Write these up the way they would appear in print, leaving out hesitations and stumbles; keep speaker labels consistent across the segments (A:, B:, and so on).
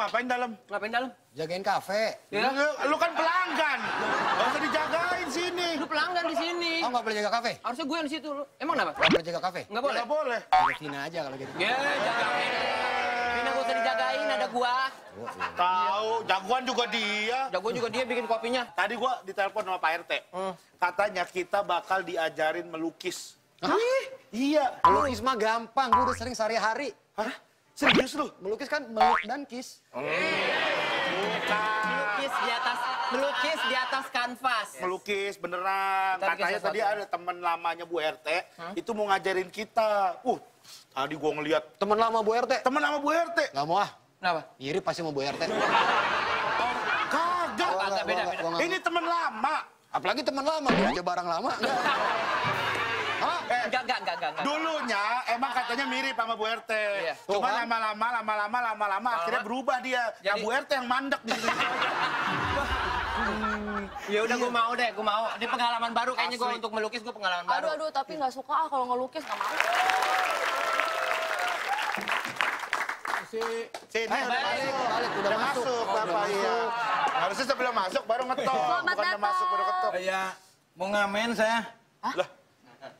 A: ngapain dalam?
B: Ngapain dalam?
C: Jagain kafe.
B: Ya?
A: Lu kan pelanggan. Gak usah dijagain sini.
B: Lu pelanggan di sini.
C: Oh, nggak boleh jaga kafe?
B: Harusnya gue yang di situ. Lu. Emang kenapa?
C: Nggak boleh jaga kafe?
B: Nggak boleh.
A: Nggak boleh.
C: Jaga Vina aja kalau gitu.
B: Ya, jagain. Vina gak usah dijagain, ada gua.
A: Tahu, jagoan juga dia.
B: Jagoan juga dia bikin kopinya.
A: Tadi gua ditelepon sama Pak RT. Katanya kita bakal diajarin melukis.
C: Hah?
A: Iya.
C: Melukis mah gampang, gue udah sering sehari-hari.
A: Hah? Serius lu?
C: Melukis kan meluk dan kis.
B: Melukis di atas kanvas.
A: Melukis beneran.
B: Kita bikin
A: Katanya tadi
B: sesuatu.
A: ada teman lamanya Bu RT. Itu mau ngajarin kita. Tadi gua ngeliat
C: Temen lama Bu RT.
A: teman sama Bu RT.
C: Nggak mau ah.
B: Kenapa?
C: Iri pasti mau Bu RT.
A: Kagak.
B: Agak beda.
A: Ini teman lama.
C: Apalagi temen lama, dia aja barang lama. Hah?
B: Enggak.
A: Dulunya emang katanya mirip sama Bu RT.
B: Iya.
A: Cuma
C: Tuh, kan?
A: lama-lama akhirnya berubah dia. Nah,
B: Jadi-
A: Bu RT yang mandek di situ.
B: Ya udah gue mau deh, gue mau. Ini pengalaman baru kayaknya gue
A: Asli.
B: untuk melukis gue pengalaman baru.
D: Aduh, tapi nggak suka ah kalau ngelukis, nggak mau.
A: Sini udah
B: balik.
A: masuk.
C: Balik, udah masuk.
A: Bapak, iya. Harusnya sebelum masuk baru ngetok.
D: Selamat
A: Bukannya
D: datang.
A: masuk baru ketok.
E: Iya, mau ngamen saya.
A: Lah,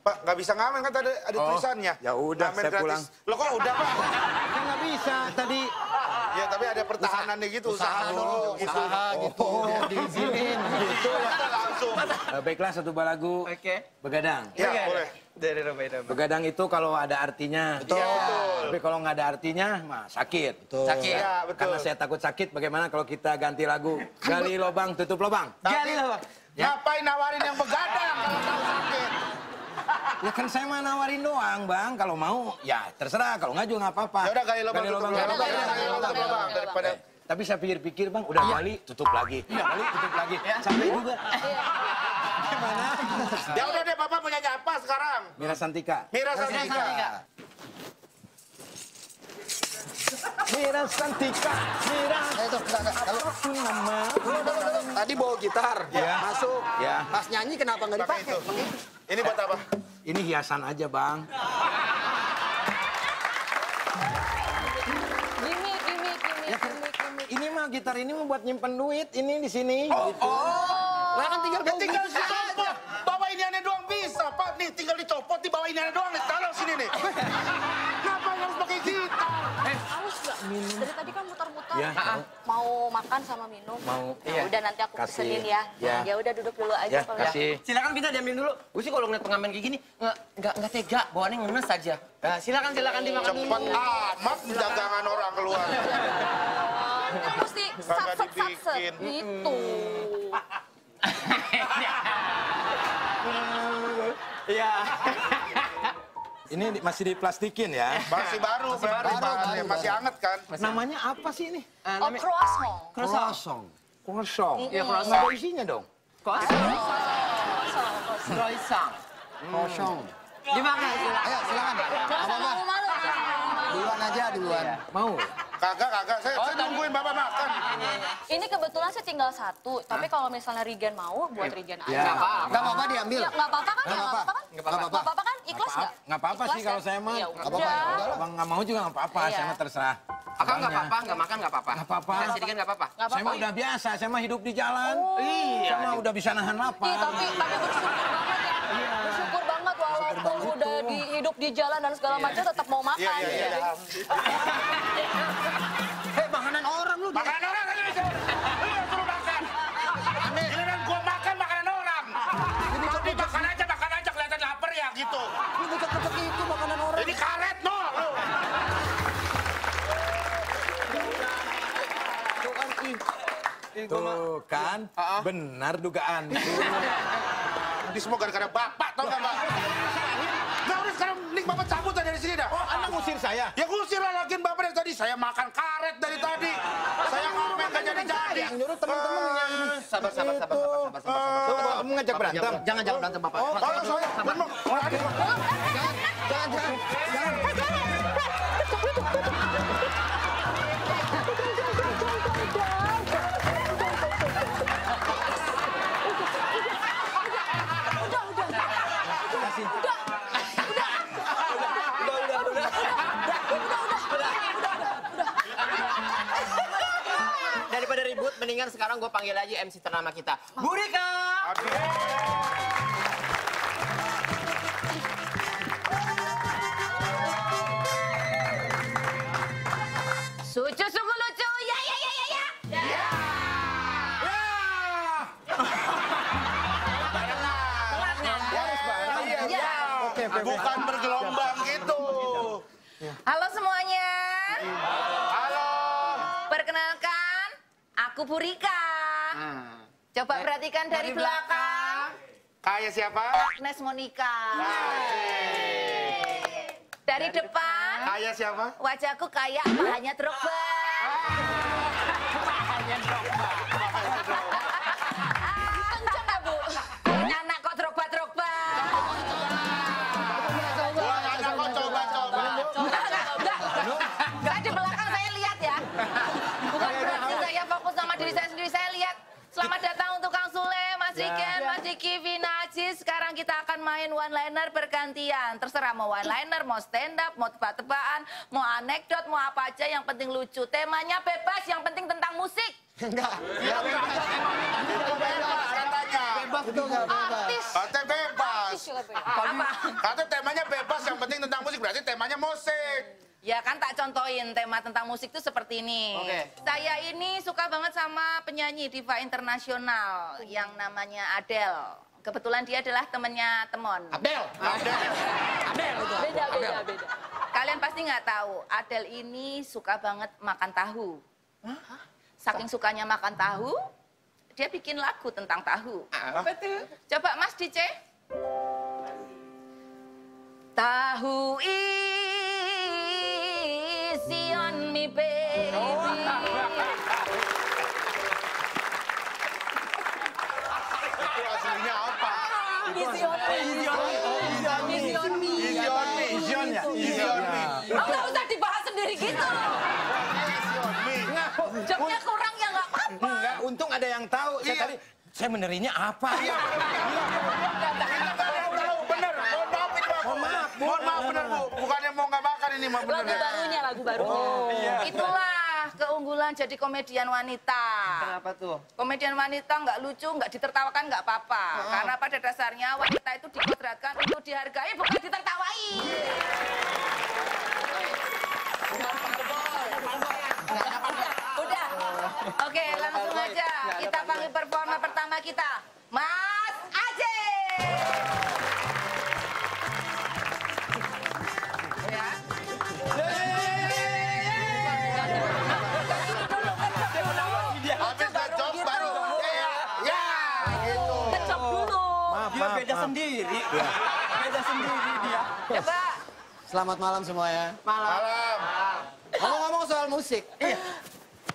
A: Pak, nggak bisa ngamen kan tadi ada tulisannya.
E: Ya udah,
A: Ngamen
E: saya
A: gratis.
E: pulang.
A: Loh kok udah, Pak?
E: Saya nggak bisa tadi.
A: Ya, tapi ada pertahanannya gitu, usaha dulu. Gitu.
C: Usaha gitu, biar diizinin.
A: Gitu, langsung.
E: Baiklah, satu balagu.
B: Oke.
E: Begadang.
A: Ya, boleh.
B: Dari Romaida.
E: Begadang itu kalau ada artinya.
A: Betul.
E: Tapi kalau nggak ada artinya, mah sakit.
C: Tuh.
B: Sakit.
A: Iya, betul.
E: Karena saya takut sakit, bagaimana kalau kita ganti lagu? Gali lubang, tutup lubang.
B: Gali lah, Bang.
A: Ngapain nawarin yang begadang kalau tahu sakit?
E: Ya kan saya mah nawarin doang, Bang. Kalau mau, ya terserah. Kalau nggak juga nggak apa-apa.
A: Ya udah gali lubang, tutup lubang.
C: lubang.
A: Gali lubang, tutup lubang. Daripada
E: Tapi saya pikir-pikir, Bang, udah gali, tutup lagi. Gali, tutup lagi. Sampai juga. Gimana?
A: ya udah deh, Bapak mau nyanyi apa sekarang?
E: Mira Santika.
A: Mira Santika.
E: Mira Santika. Mira.
C: Itu, enggak.
E: Aku nama.
C: Tadi bawa gitar,
E: Iya.
C: masuk.
E: Ya.
C: Pas nyanyi kenapa nggak
A: Pakai
C: dipakai?
A: itu. Ini buat apa?
E: Ini hiasan aja, Bang.
D: Gimik.
E: Ini mah gitar ini mah buat nyimpen duit. Ini di sini.
C: Lah kan tinggal bawa
A: Tinggal
C: gitar.
A: dicopot. Bawa ini aneh doang bisa, Pak. Nih, tinggal dicopot, dibawa ini aneh doang. Nih, taruh sini nih. Ngapain harus pakai gitar?
D: Haus nggak? Dari tadi kan muter-muter.
E: Ya,
D: Mau makan sama minum.
E: Mau.
D: Ya udah nanti aku
E: Kasih.
D: pesenin ya.
E: Ya.
D: Ya udah duduk dulu aja
E: Ya,
D: Pak.
E: kasih.
B: Silakan kita diambil dulu. Gue sih kalau ngeliat pengamen kayak gini nggak tega, bawaannya ngenes aja. Nah, silakan dimakan dulu.
A: Cepet amat dagangan orang keluar.
D: Kan mesti
A: Kagak
D: sat
A: dibikin.
D: gitu.
B: Iya.
E: Ini masih diplastikin ya.
A: Masih baru, Pak. Masih anget kan?
E: Namanya apa sih ini?
D: Oh, croissant.
E: Kosong. Kosong.
B: Iya, croissant.
E: Nggak ada isinya dong.
B: Croissant.
C: Kosong.
B: Dimakan silakan.
C: Ayo, silakan.
D: Jangan
C: Apa-apa?
D: malu-malu.
C: Duluan aja, duluan.
E: Mau?
A: Kagak. Saya nungguin Bapak makan.
D: Ini kebetulan saya tinggal satu, tapi kalau misalnya Rigen mau, buat Rigen aja.
E: Ya.
D: Nggak apa-apa.
C: Nggak apa-apa diambil.
D: Ya, nggak apa-apa kan?
C: Nggak
D: Nggak apa-apa kan?
C: Nggak apa-apa.
D: Nggak apa-apa kan? Ikhlas nggak?
E: Nggak apa-apa sih
D: Ikhlas
E: kalau
D: kan?
E: saya mah.
D: Ya
C: Nggak apa-apa.
D: udah.
C: Udah lah.
E: Bang nggak mau juga nggak apa-apa.
D: Iya.
E: Saya mah terserah.
B: Akang nggak apa-apa, nggak makan nggak apa-apa.
E: Nggak apa-apa.
B: Kasih dikit nggak apa-apa.
D: Nggak
E: Saya mah
D: apa-apa.
E: udah biasa. Saya mah hidup di jalan.
B: Iya.
E: Saya mah udah bisa nahan lapar.
D: Iya, tapi bersyukur banget ya. Bersyukur banget walaupun udah hidup di jalan dan segala macam tetap mau makan.
A: Iya.
C: Makanan orang lu.
A: Makanan orang aja bisa. Lu yang suruh makan. Giliran gua makan makanan orang. Tapi makan aja kelihatan lapar ya gitu.
C: Ini deket-deket itu makanan orang.
A: Ini karet no.
E: Tuh kan, benar dugaan.
A: Ini semua gara-gara Bapak tau gak, Pak? Nah udah sekarang nih Bapak cabut aja dari sini dah.
E: Oh, Anda ngusir saya?
A: Ya ngusir lah lagian Bapak dari tadi. Saya makan karet dari tadi. Saya ngamen gak jadi-jadi.
E: Yang nyuruh teman-teman yang...
B: Sabar.
E: Kamu ngajak berantem?
B: Jangan berantem Bapak.
A: Soalnya,
B: sekarang gue panggil aja MC ternama kita, Bu Rika.
D: Sucu sungguh lucu, ya.
A: Bukan bergelombang gitu.
D: Halo semuanya.
A: Halo.
D: Perkenalkan, aku Purika. Coba perhatikan dari belakang.
A: Kayak siapa?
D: Agnes Monica. Dari depan,
A: Kayak siapa?
D: wajahku kayak pahanya Drogba. Kenceng nggak, Bu? Punya anak kok Drogba.
A: Gua anak kok coba-coba.
D: Enggak, di belakang saya lihat ya. Bukan berarti saya fokus sama diri saya sendiri, saya lihat. Selamat datang untuk Kang Sule, Mas Riken, Mas Diki, Vina, Aziz. Sekarang kita akan main one-liner bergantian. Terserah mau one-liner, mau stand-up, mau tebak-tebakan, mau anekdot, mau apa aja, yang penting lucu. Temanya bebas, yang penting tentang musik.
C: Enggak.
A: Bebas
C: Itu enggak bebas.
D: Artis.
A: Katanya bebas.
D: Apa?
A: Katanya temanya bebas, yang penting tentang musik. Berarti temanya musik.
D: Ya kan tak contohin tema tentang musik itu seperti ini.
B: Oke.
D: Saya ini suka banget sama penyanyi diva internasional yang namanya Adele. Kebetulan dia adalah temennya Temon.
B: Abel.
D: Beda. Kalian pasti nggak tahu, Adele ini suka banget makan tahu. Saking sukanya makan tahu, dia bikin lagu tentang tahu.
B: Apa tuh?
D: Coba Mas Dice. Tahu isi on me baby.
A: Itu aslinya apa?
D: Easy on me. Easy on me.
A: Easy on me. Easy on me.
D: Oh, nggak usah dibahas sendiri gitu.
A: Easy on me.
D: Joknya kurang ya nggak apa-apa.
E: Enggak, untung ada yang tahu. Saya tadi, saya benerinnya apa?
A: Iya. Tahu, bener. Mohon maaf ini, Pak. Mohon maaf, bener, Bu. Bukannya mau nggak makan ini, mah bener.
D: Lagu baru. Itulah keunggulan jadi komedian wanita.
B: Kenapa tuh?
D: Komedian wanita nggak lucu, nggak ditertawakan nggak apa-apa. Karena pada dasarnya wanita itu dikodratkan untuk dihargai, bukan ditertawai. Udah. Oke, langsung aja. Kita panggil performer pertama kita. Mas Ajeng. Ya.
A: Habis ngejokes baru. Ya, gitu.
D: Ngecok dulu.
E: Dia beda sendiri. Beda sendiri dia.
D: Coba.
C: Selamat malam semuanya.
A: Malam.
C: Ngomong-ngomong soal musik.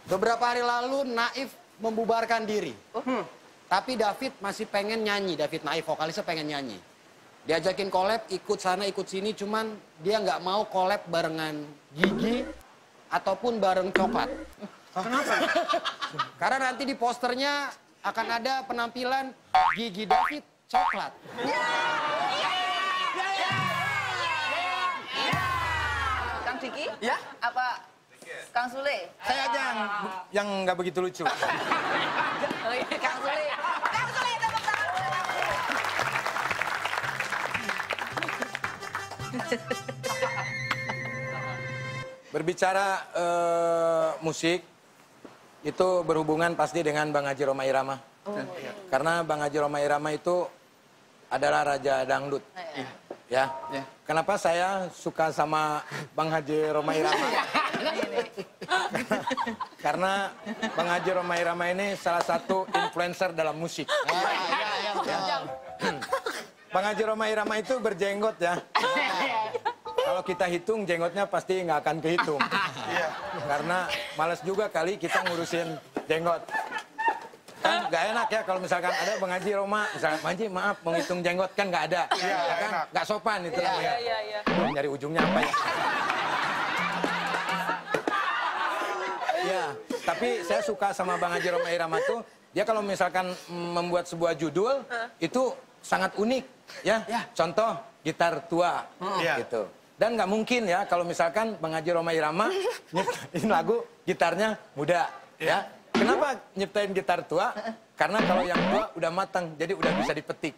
C: Beberapa hari lalu Naif membubarkan diri. Tapi David masih pengen nyanyi. David Naif, vokalisnya pengen nyanyi. Diajakin collab, ikut sana, ikut sini. Cuman dia nggak mau collab barengan Gigi ataupun bareng Coklat. Kenapa? Karena nanti di posternya akan ada penampilan Gigi David Coklat.
D: Kang Diki?
B: Ya?
D: Apa Kang Sule?
E: Saya aja yang nggak begitu lucu.
D: Oh iya, Kang Sule. Kang Sule, tepuk tangan.
E: Berbicara musik, itu berhubungan pasti dengan Bang Haji Rhoma Irama. Karena Bang Haji Rhoma Irama itu adalah Raja Dangdut. Ya. Kenapa saya suka sama Bang Haji Rhoma Irama? Karena Bang Haji Rhoma Irama ini salah satu influencer dalam musik. Bang Haji Rhoma Irama itu berjenggot ya. Kalau kita hitung jenggotnya pasti nggak akan kehitung. Karena malas juga kali kita ngurusin jenggot. Kan nggak enak ya kalau misalkan ada Bang Haji Rhoma, misalkan Bang Haji maaf mau ngitung jenggot kan nggak ada. Ya kan? Nggak sopan itu namanya. Nyari ujungnya apa ya? Ya, tapi saya suka sama Bang Haji Rhoma Irama tuh, dia kalau misalkan membuat sebuah judul itu sangat unik ya. Contoh gitar tua gitu. Dan nggak mungkin ya kalau misalkan Bang Haji Rhoma Irama nyiptain lagu gitarnya muda ya. Kenapa nyiptain gitar tua? Karena kalau yang tua udah matang, jadi udah bisa dipetik.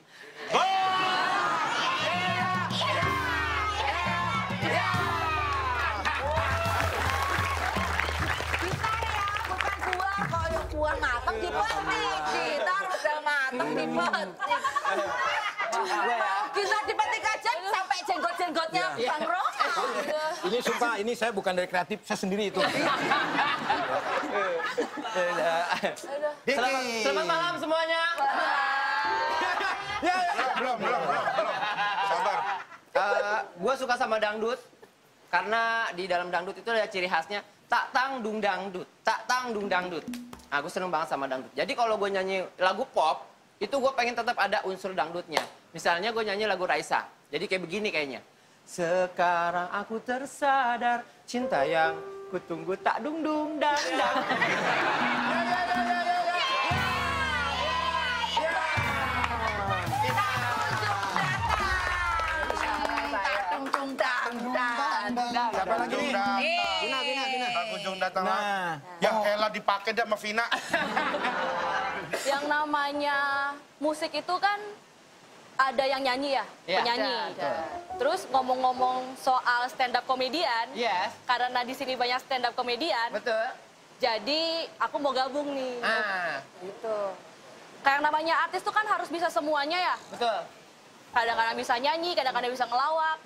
D: Buah matang dipetik, gitar udah matang dipetik. Bisa dipetik aja sampai jenggot-jenggotnya Bang Roka.
E: Ini sumpah, ini saya bukan dari kreatif, saya sendiri itu.
B: Selamat malam semuanya.
A: Belum. Sabar.
B: Gue suka sama dangdut karena di dalam dangdut itu ada ciri khasnya tak tang dung dangdut, tak tang dung dangdut. Nah, gue seneng banget sama dangdut. Jadi kalau gue nyanyi lagu pop, itu gue pengen tetap ada unsur dangdutnya. Misalnya gue nyanyi lagu Raisa. Jadi kayak begini kayaknya. Sekarang aku tersadar, cinta yang kutunggu tak dung dung dang dang.
A: Siapa lagi nih?
C: Vina.
A: Kunjung datang.
E: Nah.
A: Ya elah dipakai dah sama Vina.
F: Yang namanya musik itu kan ada yang nyanyi ya,
B: Iya,
F: penyanyi.
B: betul.
F: Terus ngomong-ngomong soal stand up komedian,
B: Yes.
F: karena di sini banyak stand up komedian,
B: Betul.
F: jadi aku mau gabung nih. Gitu. Kayak yang namanya artis tuh kan harus bisa semuanya ya.
B: Betul.
F: Kadang-kadang bisa nyanyi, kadang-kadang bisa ngelawak.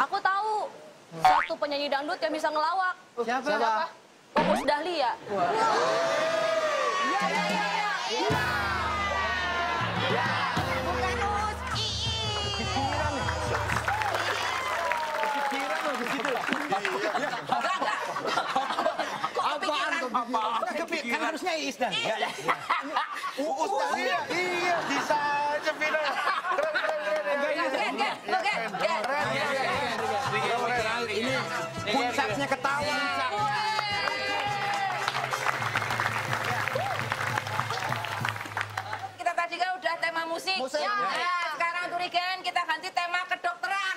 F: Aku tahu satu penyanyi dangdut yang bisa ngelawak.
B: Siapa?
F: Uus Dahlia.
E: Kan harusnya Iis dan.
A: Uus Dahlia. Iya, bisa aja Vina.
E: Ini puncaknya ketawa.
D: Kita tadi kan udah tema musik. Ya. Sekarang Turigen kita ganti tema kedokteran.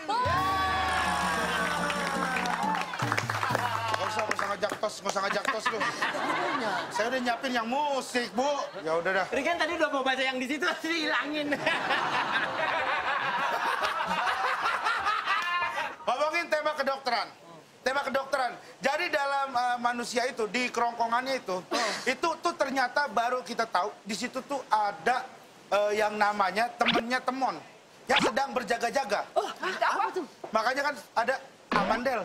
A: Nggak usah ngajak tos lu. Saya udah nyiapin yang musik, Bu. Ya udah dah.
B: Rigen tadi udah mau baca yang di situ, dihilangin.
A: Ngomongin tema kedokteran. Tema kedokteran. Jadi dalam manusia itu, di kerongkongannya itu tuh ternyata baru kita tahu, di situ tuh ada yang namanya temennya temon. Yang sedang berjaga-jaga.
D: Apa tuh?
A: Makanya kan ada amandel.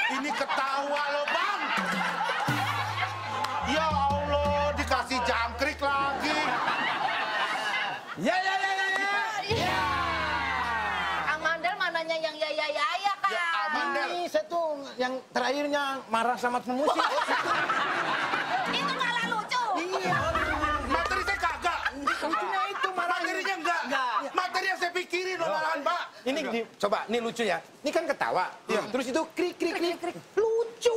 A: Ini ketawa loh, Bang. Ya Allah, dikasih jangkrik lagi.
E: Ya.
D: Amandel mananya yang ya kan?
A: Ya, amandel.
E: Ini saya tuh yang terakhirnya marah sama pemusik.
D: Itu malah lucu.
A: Iya. Materi saya kagak.
E: Lucunya itu marah.
A: Materinya enggak. Materi yang saya pikirin loh malahan, Pak.
E: Ini coba, ini lucu ya. Ini kan ketawa.
A: Iya.
E: Terus itu krik. Lucu.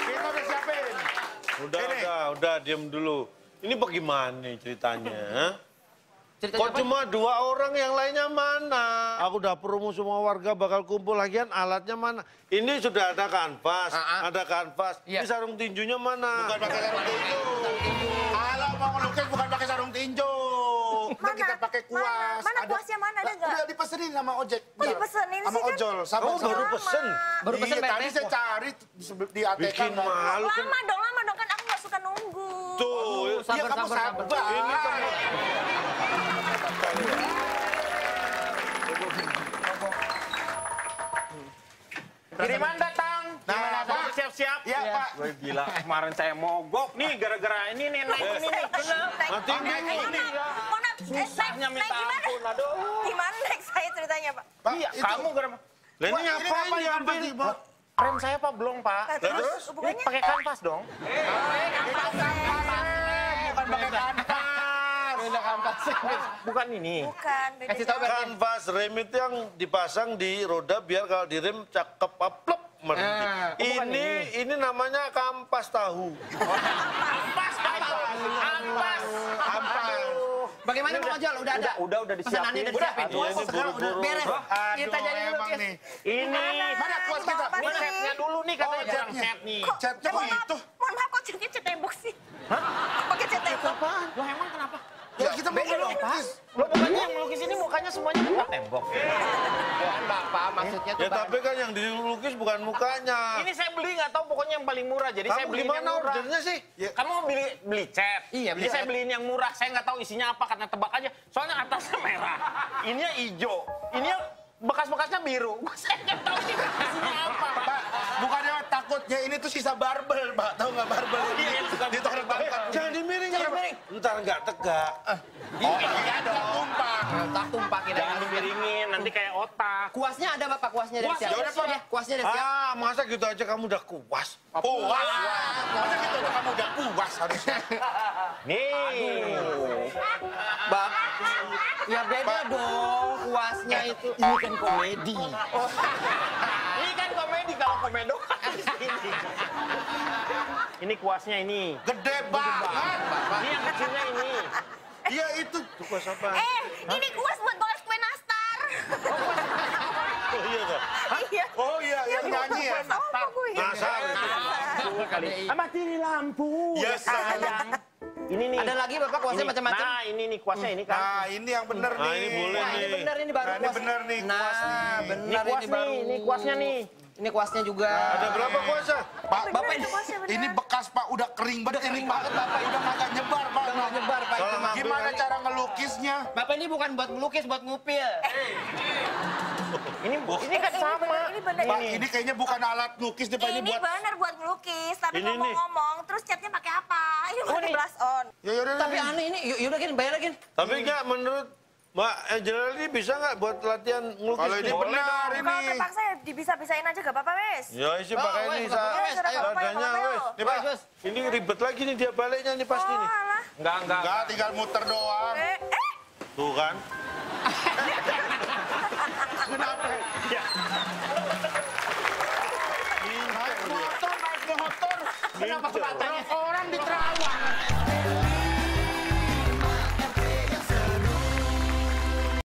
A: Kita udah siapin.
G: Udah, diam dulu. Ini bagaimana nih ceritanya?
B: Ceritanya
G: Kok
B: apa?
G: cuma 2 orang, yang lainnya mana? Aku udah promo semua warga bakal kumpul lagian, alatnya mana? Ini sudah ada kanvas,
B: Iya.
G: Ini sarung tinjunya mana?
A: Bukan pakai sarung tinju. Kalau mau ngelukis bukan pakai sarung tinju. Kita pakai kuas.
H: Mana kuasnya mana, ada nggak?
A: Udah dipesenin sama ojek.
H: Oh, dipesenin
A: sama
H: sih kan?
A: ojol. Sabar,
G: Oh, baru
A: sabar.
G: pesen.
B: Baru pesen
A: Iya, tadi
B: pepes.
A: saya cari di ATK.
G: Bikin
A: nggak ada.
G: malu kan?
H: Lama dong, kan aku nggak suka nunggu.
G: Tuh,
A: Iya, kamu sabar.
G: ini kan
I: Kiriman datang.
A: Nah, Pak.
I: Siap-siap.
A: Iya, Pak.
I: Gue gila, kemarin saya mogok nih gara-gara ini nih naik ini nih.
G: nanti
I: Susahnya minta ampun, aduh.
H: Gimana naik saya ceritanya, Pak?
A: Pak,
I: Iya,
A: itu-
I: kamu gara-gara...
G: Lah ini
A: Wah,
G: ngapain
A: kanvas
G: diambil?
A: nih, Pak?
I: Rem saya apa belum, Pak?
H: Terus
I: Ini
H: hubungannya?
I: pakai kanvas dong.
A: Bukan pakai kanvas.
I: Bukan ini.
H: Bukan, beda
B: Kasih tahu
H: jauh.
G: Kanvas rem itu yang dipasang di roda biar kalau direm cakep aplop.
I: bukan
G: Ini namanya kampas tahu.
I: Ampas.
B: Bagaimana Bang Ojol? Udah ada?
I: Udah disiapin.
B: Pesanannya udah disiapin.
G: Iya, ini
B: Sekarang udah
G: buru-buru.
B: beres. Kita jadi
A: emang
B: lukis.
A: nih.
I: Ini.
A: Mana kuas kita?
I: Ini setnya dulu nih katanya kurang
A: catnya.
I: set nih.
A: Catnya begitu.
H: Mohon maaf kok catnya cat tembok sih. Hah? Pakai cat tembok.
I: Loh emang kenapa?
A: Ya kita mau melukis.
I: Lo pokoknya yang melukis ini mukanya semuanya bukan tembok.
B: Bukan Bapak, maksudnya tuh
G: Ya tapi kan yang dilukis bukan mukanya.
I: Ini saya beli nggak tahu pokoknya yang paling murah. Jadi saya
G: Kamu
I: beli
G: gimana
I: yang murah.
G: ordernya sih?
I: Kamu mau beli cat.
B: Iya, beli
I: Jadi saya
B: cat.
I: beliin yang murah. Saya nggak tahu isinya apa karena tebak aja. Soalnya atasnya merah. Ininya hijau. Ininya bekas-bekasnya biru. Saya nggak tahu ini isinya apa.
A: Pak, bukannya takutnya ini tuh sisa barbel, Pak. Tahu nggak barbel ini? Ditaruh-taruhkan.
G: Jangan dimiringin. Ntar nggak tegak.
A: Oh iya dong. Tumpang.
B: tak tumpakin.
I: Jangan dimiringin, nanti kayak otak.
B: Kuasnya ada Bapak, kuasnya dari siap.
A: ya udah, Pak.
B: Kuasnya dari siap.
G: Ah, masa gitu aja kamu udah kuas?
A: Puas. Masa gitu aja kamu udah puas harusnya.
I: Nih.
B: Bang, ya beda dong kuasnya itu.
C: Ini kan komedi.
I: Ini kan komedi, kalau komedo kan di sini. Ini kuasnya ini.
A: Gede banget.
I: Ini yang kecilnya ini.
A: Iya itu.
G: Itu kuas apa?
H: Ini kuas buat balas kue nastar.
G: Oh iya kan?
H: Iya.
A: Oh iya, yang nyanyi ya.
H: Apa gue?
G: Nasar.
I: Tuh kali. Mati lampu.
A: Ya,
I: sayang. Ini nih.
B: Ada lagi Bapak kuasnya
I: Ini.
B: macam-macam.
I: Nah, ini nih kuasnya ini kan.
A: Nah ini yang bener
G: Nah,
A: nih.
G: ini boleh
B: Nah, ini
G: nih.
B: benar ini baru
A: Nah, ini
B: kuas.
A: bener nih, kuas
B: Nah,
A: nih.
B: benar
I: Ini kuas
B: ini baru.
I: nih, ini kuasnya nih.
B: Ini kuasnya juga.
G: Ada berapa kuasa?
A: Pak,
B: Bapak ini
H: Kuasnya bener.
A: ini bekas Pak udah kering banget.
B: kering
A: ini,
B: banget, Bapak.
A: Udah kagak nyebar Pak.
B: Udah nggak nyebar Pak itu mah.
A: Gimana cara ngelukisnya?
B: Bapak ini bukan buat melukis, buat ngupil.
I: Ini kan sama.
H: Ini bener.
A: Pak, ini kayaknya bukan alat lukis deh Pak, ini
H: Ini
A: buat.
H: bener buat ngelukis, tapi
G: Ini nih.
H: ngomong-ngomong, terus catnya pakai apa? Ini pakai blush on.
A: Ya yaudah.
B: Tapi aneh ini, yaudah gini, bayar lagi.
G: Tapi nggak menurut Mbak Angela ini bisa nggak buat latihan ngelukis?
A: Kalau ini
G: nih?
A: benar
H: Kalau
A: ini.
H: terpaksa ya dibisa-bisain aja gak apa-apa, wes.
G: Ya isi pakai
B: wes,
G: ini.
B: nggak apa-apa,
H: wes, nggak apa-apa,
G: Dadanya
H: nggak apa-apa,
G: wes.
H: yuk.
G: Nih Pak, ini ribet lagi nih dia baliknya nih pasti nih.
H: alah.
I: Enggak.
A: Enggak, tinggal muter doang.
G: Tuh kan.
A: Naik motor. Kenapa matanya? Orang di Terawang.